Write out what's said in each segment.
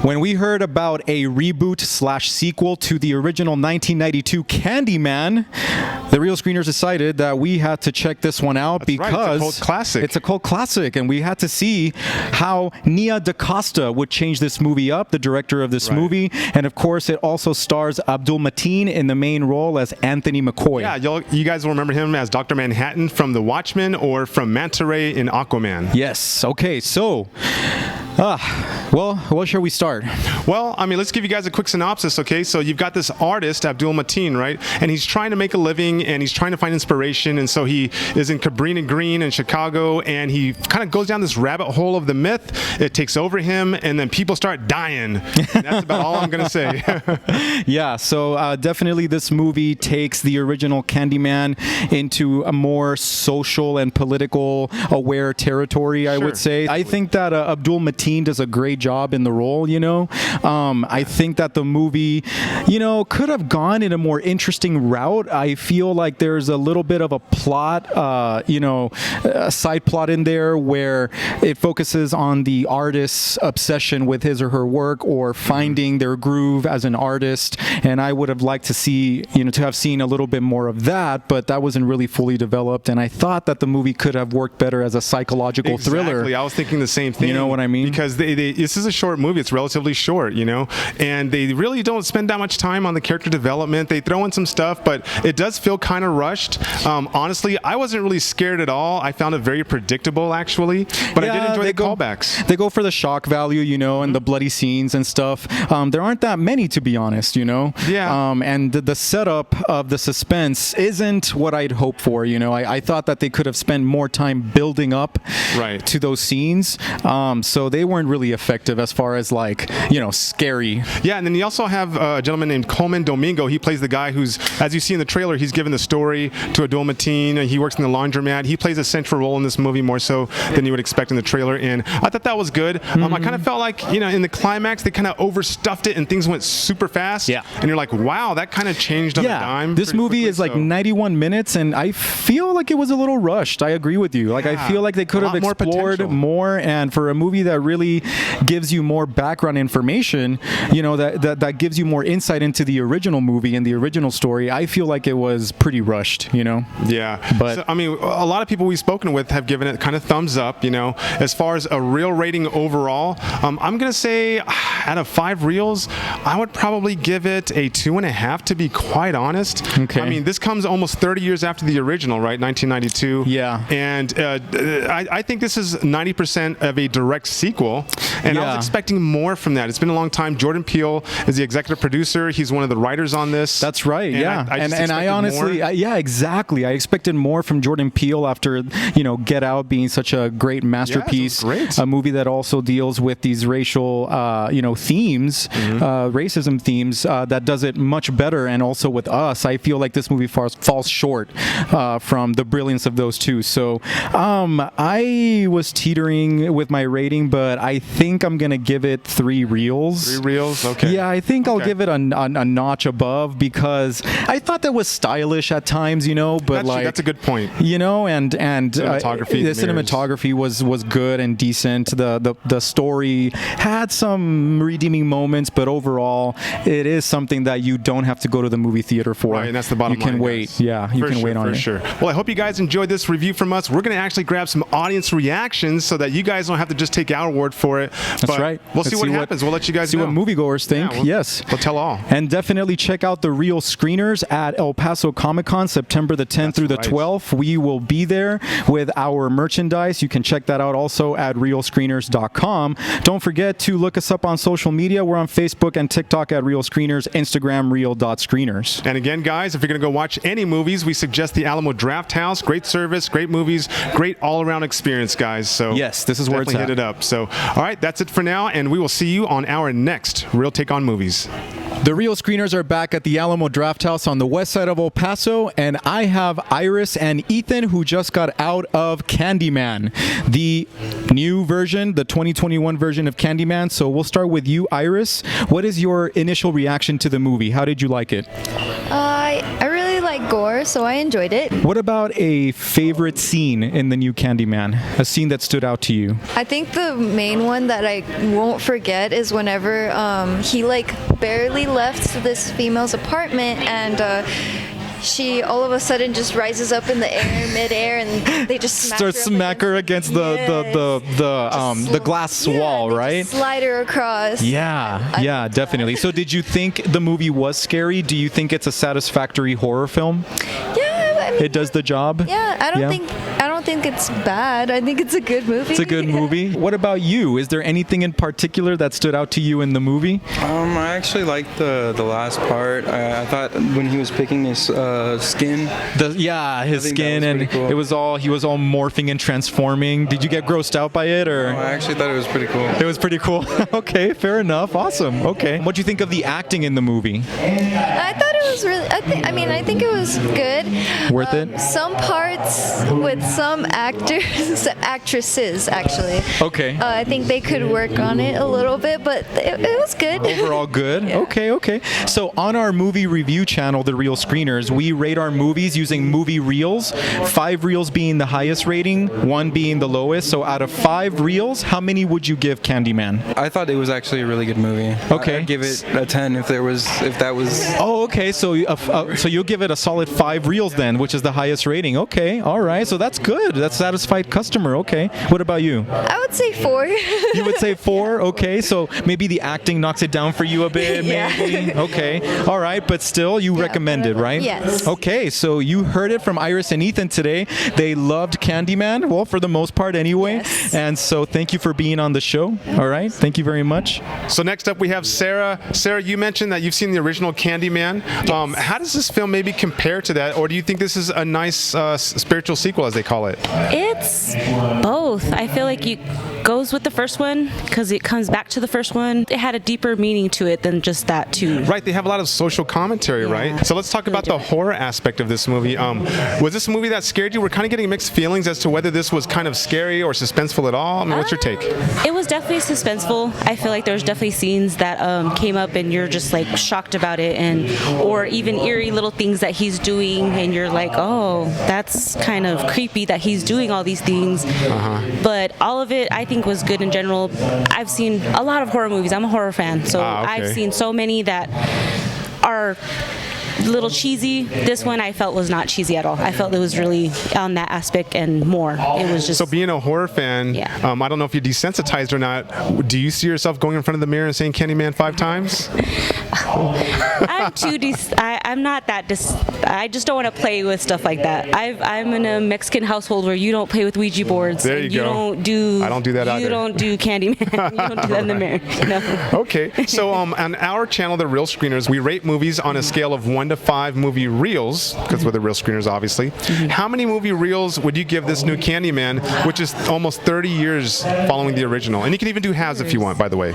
When we heard about a reboot/sequel to the original 1992 Candyman, the Real Screeners decided that we had to check this one out because it's a cult classic. It's a cult classic, and we had to see how Nia DaCosta would change this movie up, the director of this movie. And of course, it also stars Abdul-Mateen in the main role as Anthony McCoy. Yeah, you guys will remember him as Dr. Manhattan from The Watchmen or from Manta Ray in Aquaman. Yes. Okay, so well, where shall we start? Well, I mean, let's give you guys a quick synopsis, okay? So you've got this artist, Abdul-Mateen, right? And he's trying to make a living, and he's trying to find inspiration, and so he is in Cabrini Green in Chicago, and he kind of goes down this rabbit hole of the myth. It takes over him, and then people start dying. And that's about all I'm going to say. Yeah, so definitely this movie takes the original Candyman into a more social and political aware territory, I would say. I think that Abdul-Mateen does a great job in the role, you know. I think that the movie, you know, could have gone in a more interesting route. I feel like there's a little bit of a plot, you know, a side plot in there where it focuses on the artist's obsession with his or her work or finding their groove as an artist. And I would have liked to see, you know, to have seen a little bit more of that, but that wasn't really fully developed. And I thought that the movie could have worked better as a psychological thriller. Exactly. I was thinking the same thing. You know what I mean? Because this is a short movie. It's relatively short, you know, and they really don't spend that much time on the character development. They throw in some stuff, but it does feel kind of rushed. Honestly, I wasn't really scared at all. I found it very predictable, actually, but I did enjoy the callbacks. They go for the shock value, you know, and the bloody scenes and stuff. There aren't that many, to be honest, you know. Yeah. And the setup of the suspense isn't what I'd hoped for, you know. I thought that they could have spent more time building up to those scenes. So they weren't really effective as far as, like, you know, scary. Yeah, and then you also have a gentleman named Colman Domingo. He plays the guy who's, as you see in the trailer, he's given the story to Abdul-Mateen, and he works in the laundromat. He plays a central role in this movie more so than you would expect in the trailer, and I thought that was good. I kind of felt like, you know, in the climax, they kind of overstuffed it and things went super fast. Yeah. And you're like, wow, that kind of changed on a dime. This movie is like 91 minutes, and I feel like it was a little rushed. I agree with you. Like, I feel like they could have explored more, and for a movie that really gives you more background information, you know, that gives you more insight into the original movie and the original story, I feel like it was pretty rushed, you know? Yeah. But so, I mean, a lot of people we've spoken with have given it kind of thumbs up, you know. As far as a reel rating overall, I'm going to say out of 5 reels, I would probably give it a 2.5, to be quite honest. Okay. I mean, this comes almost 30 years after the original, right? 1992. Yeah. And I think this is 90% of a direct sequel, and I was expecting more from that. It's been a long time. Jordan Peele is the executive producer. He's one of the writers on this. That's right. And and I honestly, exactly. I expected more from Jordan Peele after, you know, Get Out being such a great masterpiece. A movie that also deals with these racial, you know, themes, racism themes, that does it much better. And also with Us, I feel like this movie falls short from the brilliance of those two. So I was teetering with my rating, but I think I'm going to give it 3 reels. 3 reels? Okay. Yeah, I think I'll give it a notch above because I thought that was stylish at times, you know, but that's a good point. You know, and the cinematography was good and decent. The story had some redeeming moments, but overall, it is something that you don't have to go to the movie theater for. Right, and that's the bottom line. You can wait. Yeah, you can wait on it. For sure. Well, I hope you guys enjoyed this review from us. We're going to actually grab some audience reactions so that you guys don't have to just take our word for it. That's right. We'll see what happens. We'll let you guys know. See what moviegoers think. Yes. We'll tell all. And definitely check out the Real Screeners at El Paso Comic-Con, September the 10th through the 12th. We will be there with our merchandise. You can check that out also at realscreeners.com. Don't forget to look us up on social media. We're on Facebook and TikTok at Real Screeners, Instagram real.screeners. And again, guys, if you're going to go watch any movies, we suggest the Alamo Drafthouse. Great service, great movies, great all-around experience, guys. So yes, this is where it's at. Hit it up. So, all right, that's it for now, and we will see you on our next Real Take on Movies. The Real Screeners are back at the Alamo Drafthouse on the west side of El Paso, and I have Iris and Ethan, who just got out of Candyman, the new version, the 2021 version of Candyman. So we'll start with you, Iris. What is your initial reaction to the movie? How did you like it? I really like gore, so I enjoyed it. What about a favorite scene in the new Candyman? A scene that stood out to you? I think the main one that I won't forget is whenever he like barely left this female's apartment and she all of a sudden just rises up in the air, midair, and they just smack her against the glass wall, right? Slide her across. Yeah, definitely. So, did you think the movie was scary? Do you think it's a satisfactory horror film? Yeah, I mean, it does the job. Yeah, I don't think it's bad. I think it's a good movie. It's a good movie. What about you? Is there anything in particular that stood out to you in the movie? I actually liked the last part. I thought when he was picking his skin. His skin, and cool. he was all morphing and transforming. Did you get grossed out by it, or? No, I actually thought it was pretty cool. It was pretty cool. Okay, fair enough. Awesome. Okay. What do you think of the acting in the movie? I thought it was really. I think it was good. Worth it. Some parts with some actresses actually. Okay. I think they could work on it a little bit, but it was good. Overall good. Yeah. Okay. So on our movie review channel, The Real Screeners, we rate our movies using movie reels. 5 reels being the highest rating, 1 being the lowest. So out of 5 reels, how many would you give Candyman? I thought it was actually a really good movie. Okay. I'd give it a 10 if that was. Oh, okay. So you'll give it a solid 5 reels then, which is the highest rating. Okay. All right. So that's good. That's satisfied customer. Okay. What about you? I would say 4. You would say 4? Okay. So maybe the acting knocks it down for you a bit, maybe? Yeah. Okay. All right. But still, you recommend it, right? Yes. Okay. So you heard it from Iris and Ethan today. They loved Candyman, well, for the most part anyway. Yes. And so thank you for being on the show. All right. Thank you very much. So next up we have Sarah. Sarah, you mentioned that you've seen the original Candyman. Yes. How does this film maybe compare to that, or do you think this is a nice spiritual sequel, as they call it? It's both. I feel like it goes with the first one because it comes back to the first one. It had a deeper meaning to it than just that too. Right, they have a lot of social commentary, right? So let's talk about the horror aspect of this movie. Was this a movie that scared you? We're kind of getting mixed feelings as to whether this was kind of scary or suspenseful at all. I mean, what's your take? It was definitely suspenseful. I feel like there's definitely scenes that came up and you're just like shocked about it, or even eerie little things that he's doing and you're like, oh, that's kind of creepy that he's doing all these things. But all of it I think was good in general. I've seen a lot of horror movies. I'm a horror fan, so I've seen so many that are a little cheesy. This one I felt was not cheesy at all. I felt it was really on that aspect and more. It was just. So being a horror fan, I don't know if you're desensitized or not. Do you see yourself going in front of the mirror and saying Candyman 5 times? I'm not that I just don't want to play with stuff like that. I'm in a Mexican household where you don't play with Ouija boards. There you go. I don't do that either. You don't do Candyman. You don't do that in the mirror. No. Okay. So on our channel, The Real Screeners, we rate movies on a scale of 1 to 5 movie reels, because we're the Real Screeners, obviously. How many movie reels would you give this new Candyman, which is almost 30 years following the original? And you can even do halves if you want, by the way.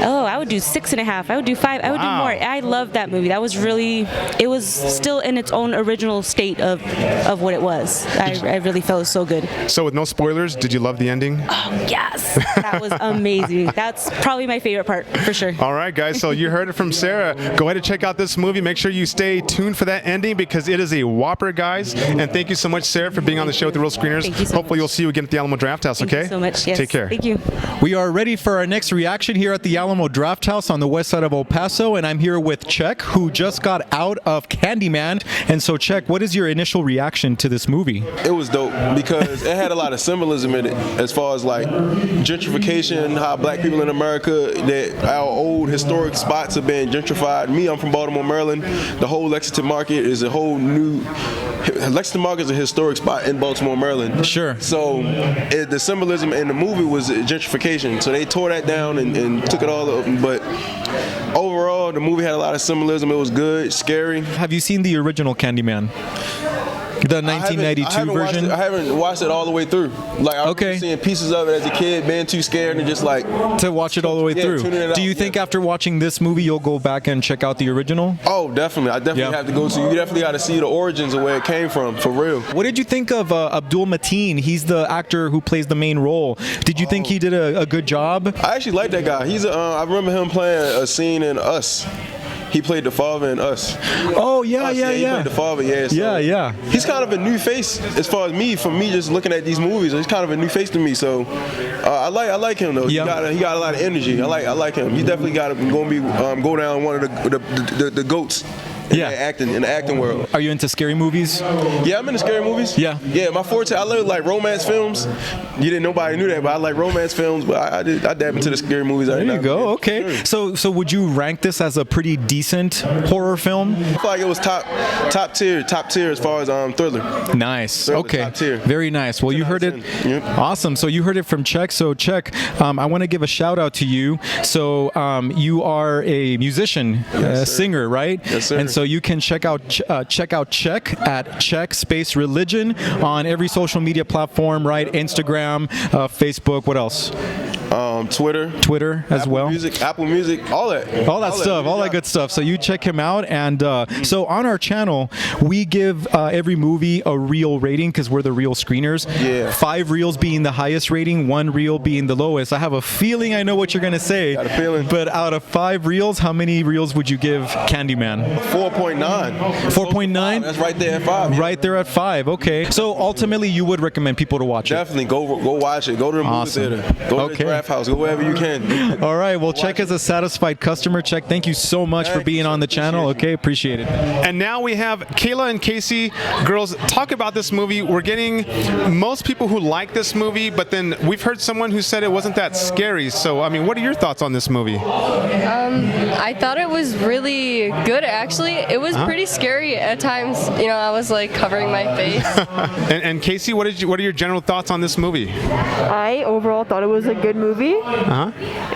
Oh, I would do 6.5. I would do 5. I would do more. I love that movie. That was really, it was still in its own original state of what it was. I really felt it was so good. So with no spoilers, did you love the ending? Oh, yes. That was amazing. That's probably my favorite part, for sure. All right, guys. So you heard it from Sarah. Go ahead and check out this movie. Make sure you stay tuned for that ending because it is a whopper, guys. And thank you so much, Sarah, for being on the show with The Real Screeners. Thank you so Hopefully much. you'll see you again at the Alamo Draft House, okay? Thank you so much. Yes. Take care. Thank you. We are ready for our next reaction here at the Alamo Draft House on the west side of El Paso, and I'm here with Czech, who just got out of Candyman. And so, Czech, what is your initial reaction to this movie? It was dope because it had a lot of symbolism in it as far as like gentrification, how black people in America, that our old historic spots are being gentrified. Me, I'm from Baltimore, Maryland. The whole Lexington Market is a whole new. Lexington Market is a historic spot in Baltimore, Maryland. Sure. So the symbolism in the movie was gentrification. So they tore that down and took it all up. But overall, the movie had a lot of symbolism. It was good, scary. Have you seen the original Candyman? The 1992 version? I haven't watched it all the way through. Like I remember seeing pieces of it as a kid, being too scared and just like to watch it all the way through. Do you think yeah. after watching this movie you'll go back and check out the original? Oh, definitely. I definitely have to go to. You definitely got to see the origins of where it came from, for real. What did you think of Abdul-Mateen? He's the actor who plays the main role. Did you think he did a good job? I actually like that guy. He's I remember him playing a scene in Us. He played the father in Us. Oh yeah, Us, yeah, He yeah. played the father. Yeah. So Yeah. He's kind of a new face as far as me. For me, just looking at these movies, he's kind of a new face to me. So I like him though. Yeah. He got a lot of energy. I like him. He definitely going to be go down one of the goats. In the acting world. Are you into scary movies? Yeah, I'm into scary movies. Yeah. Yeah, my forte, I love like romance films. Nobody knew that, but I like romance films, but I dab into the scary movies. There you go. Okay. Sure. So would you rank this as a pretty decent horror film? I feel like it was top tier as far as thriller. Nice. Thriller, Okay. top tier. Very nice. Well, you heard it. Yep. Awesome. So you heard it from Czech. So Czech, I want to give a shout out to you. So you are a musician, singer, right? Yes, sir. And so you can check out Czech at Czech Space Religion on every social media platform, right? Instagram, Facebook. What else? Twitter as Apple well. Apple Music, all that good stuff. So you check him out, and so on our channel we give every movie a reel rating because we're the reel screeners. Yeah. 5 reels being the highest rating, 1 reel being the lowest. I have a feeling I know what you're gonna say. Got a feeling. But out of 5 reels, how many reels would you give Candyman? 4.9. 4.9. That's right there at 5. Right there at 5. Okay. So ultimately, you would recommend people to watch it. Definitely go watch it. Go to the movie theater. Go to the draft house. Go wherever you can. All right. Well, Czech is a satisfied customer. Czech, thank you so much for being on the channel. Okay, appreciate it. And now we have Kayla and Casey. Girls, talk about this movie. We're getting most people who like this movie, but then we've heard someone who said it wasn't that scary. So, I mean, what are your thoughts on this movie? I thought it was really good, actually. It was pretty scary at times. I was like covering my face. And Casey, what are your general thoughts on this movie? I overall thought it was a good movie.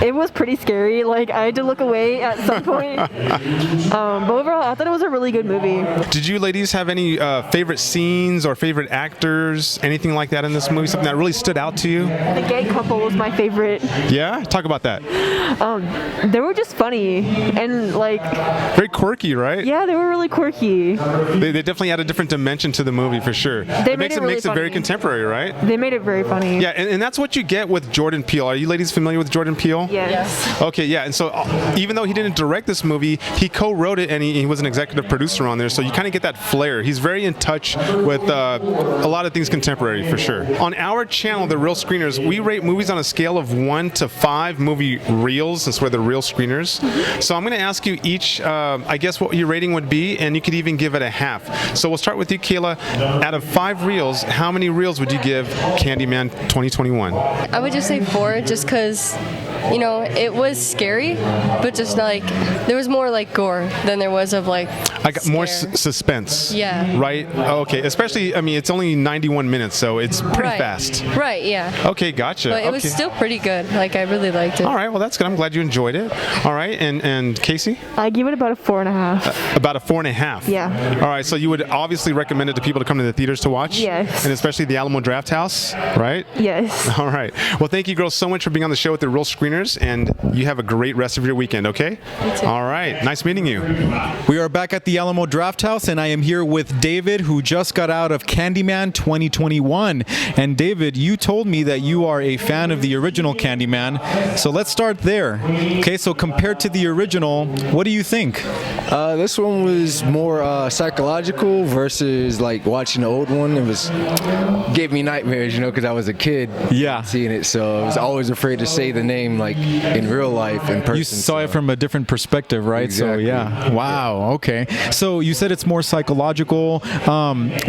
It was pretty scary. Like, I had to look away at some point. But overall, I thought it was a really good movie. Did you ladies have any favorite scenes or favorite actors, anything like that in this movie? Something that really stood out to you? The gay couple was my favorite. Yeah? Talk about that. They were just funny and like... Very quirky, right? Yeah, they were really quirky. They definitely add a different dimension to the movie for sure. They makes it very contemporary, right? They made it very funny. Yeah, and that's what you get with Jordan Peele. Are you ladies familiar with Jordan Peele? Yes. Okay, yeah, and so even though he didn't direct this movie, he co-wrote it and he was an executive producer on there, so you kind of get that flair. He's very in touch with a lot of things contemporary for sure. On our channel, The Real Screeners, we rate movies on a scale of 1 to 5 movie reels, since we're the real screeners. So I'm going to ask you each, I guess, what your rating would be, and you could even give it a half. So we'll start with you, Kayla. Out of 5 reels, how many reels would you give Candyman 2021? I would just say 4, just because, it was scary, but just like, there was more like gore than there was of like I got more suspense. Yeah. Right? Okay. Especially, I mean, it's only 91 minutes, so it's pretty Right. fast. Right, yeah. Okay, gotcha. But it was still pretty good. Like, I really liked it. All right, well, that's good. I'm glad you enjoyed it. All right, and Casey? I give it about a 4.5. About a 4.5. Yeah. All right, so you would obviously recommend it to people to come to the theaters to watch? Yes. And especially the Alamo Draft House, right? Yes. All right. Well, thank you, girls, so much for being on the show with the Real Screeners, and you have a great rest of your weekend, okay? You too. All right. Nice meeting you. We are back at the Alamo Draft House, and I am here with David, who just got out of Candyman 2021. And David, you told me that you are a fan of the original Candyman, so let's start there. Okay, so compared to the original, what do you think? This one was more psychological versus like watching the old one. It gave me nightmares, because I was a kid seeing it, so I was always afraid to say the name like in real life, in person. You saw it from a different perspective, right? Exactly. So yeah. Wow. Okay. So you said it's more psychological.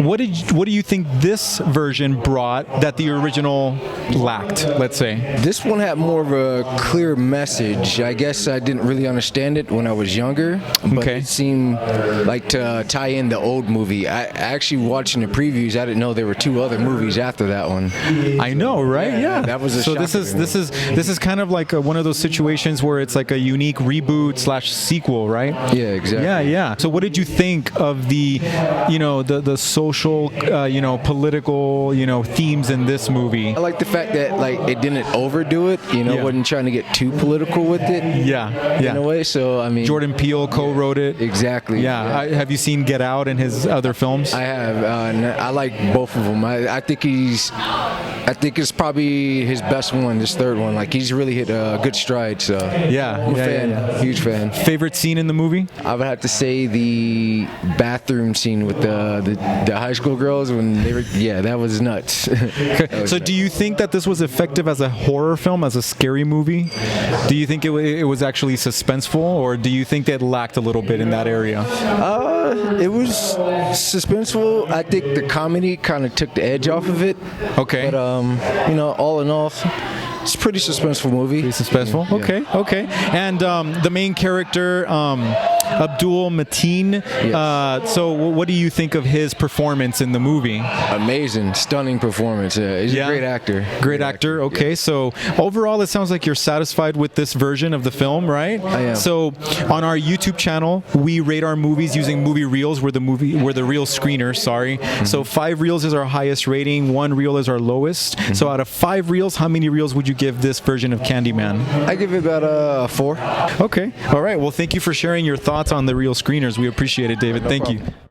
What do you think this version brought that the original lacked? Let's say This one had more of a clear message. I guess I didn't really understand it when I was younger, but it seemed like to tie in the old movie. I actually, watching the previews, I didn't know there were 2 other movies after that one. I know, right? Yeah. That was a so shocker this is kind of like one of those situations where it's like a unique reboot / sequel, right? Yeah, exactly. Yeah. So what did you think of the social, political, political in this movie? I like the fact that like it didn't overdo it, wasn't trying to get too political with it. Yeah. In a way, so I mean, Jordan Peele co-wrote it. Exactly. Yeah. Have you seen Get Out and his other films? I have. And I like both of them. I think he's I think it's probably his best one, this third one. Like, he's really hit a good stride. So I'm a fan, huge fan. Favorite scene in the movie? I would have to say the bathroom scene with the high school girls when they were. Yeah, that was nuts. So do you think that this was effective as a horror film, as a scary movie? Do you think it was actually suspenseful, or do you think that it lacked a little bit in that area? It was suspenseful. I think the comedy kind of took the edge off of it. Okay. But all in all, it's a pretty suspenseful movie. Pretty suspenseful. Yeah. Okay. And the main character, Abdul-Mateen. Yes. So what do you think of his performance in the movie? Amazing, stunning performance. He's a great actor. Great actor. Okay. So overall, it sounds like you're satisfied with this version of the film, right? I am. So on our YouTube channel, we rate our movies using movie reels. We're the reel screener. Sorry. So 5 reels is our highest rating. 1 reel is our lowest. So out of 5 reels, how many reels would you give this version of Candyman? I give it about a 4. Okay. All right. Well, thank you for sharing your thoughts on the reel screeners. We appreciate it, David. Thank you.